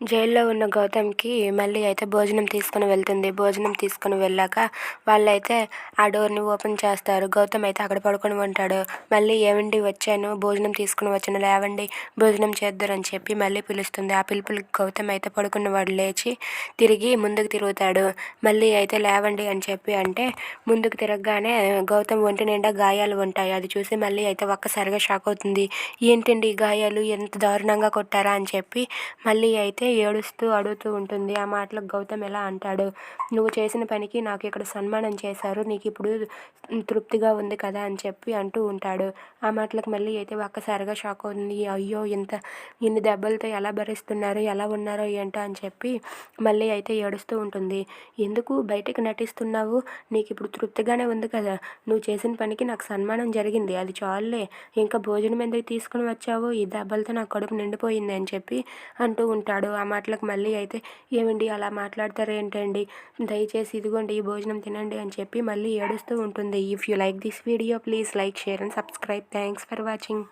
జైల్లో ఉన్న గౌతమ్‌కి మళ్ళీ అయితే భోజనం తీసుకొని వెళ్తుంది. భోజనం తీసుకొని వెళ్ళాక వాళ్ళైతే ఆ డోర్‌ని ఓపెన్ చేస్తారు. గౌతమ్ అయితే అక్కడ పడుకొని ఉంటాడు. మళ్ళీ "ఏవండీ వచ్చాను, భోజనం తీసుకొని వచ్చాను, లేవండి భోజనం చేద్దురని" చెప్పి మళ్ళీ పిలుస్తుంది. ఆ పిలుపులకి గౌతమ్ అయితే పడుకున్నవాడు లేచి తిరిగి ముందుకు తిరుగుతాడు. మళ్ళీ అయితే "లేవండి" అని చెప్పి అంటే ముందుకు తిరగగానే గౌతమ్ ఒంటి నిండా గాయాలు ఉంటాయి. అది చూసి మళ్ళీ అయితే ఒక్కసారిగా షాక్ అవుతుంది. "ఏంటండి ఈ గాయాలు? ఎంత దారుణంగా కొట్టారా?" అని చెప్పి మళ్ళీ అయితే ఏడుస్తూ అడుగుతూ ఉంటుంది. ఆ మాటలకు గౌతమ్ ఎలా అంటాడు, "నువ్వు చేసిన పనికి నాకు ఇక్కడ సన్మానం చేశారు. నీకు ఇప్పుడు తృప్తిగా ఉంది కదా" అని చెప్పి అంటూ ఉంటాడు. ఆ మాటలకు మళ్ళీ అయితే ఒక్కసారిగా షాక్ అవుతుంది. అయ్యో ఇన్ని దెబ్బలతో ఎలా భరిస్తున్నారు, ఎలా ఉన్నారో ఏంటో అని చెప్పి మళ్ళీ అయితే ఏడుస్తూ ఉంటుంది. "ఎందుకు బయటికి నటిస్తున్నావు? నీకు ఇప్పుడు తృప్తిగానే ఉంది కదా. నువ్వు చేసిన పనికి నాకు సన్మానం జరిగింది, అది చాలులే. ఇంకా భోజనం ఎందుకు తీసుకుని వచ్చావు? ఈ దెబ్బలతో నా కడుపు నిండిపోయింది" అని చెప్పి అంటూ ఉంటాడు. ఆ మాటలకు మళ్ళీ అయితే "ఏవండి అలా మాట్లాడతారేంటండి? దయచేసి ఇదిగోండి ఈ భోజనం తినండి" అని చెప్పి మళ్ళీ ఏడుస్తూ ఉంటుంది. If you like this video please like, share and subscribe. Thanks for watching.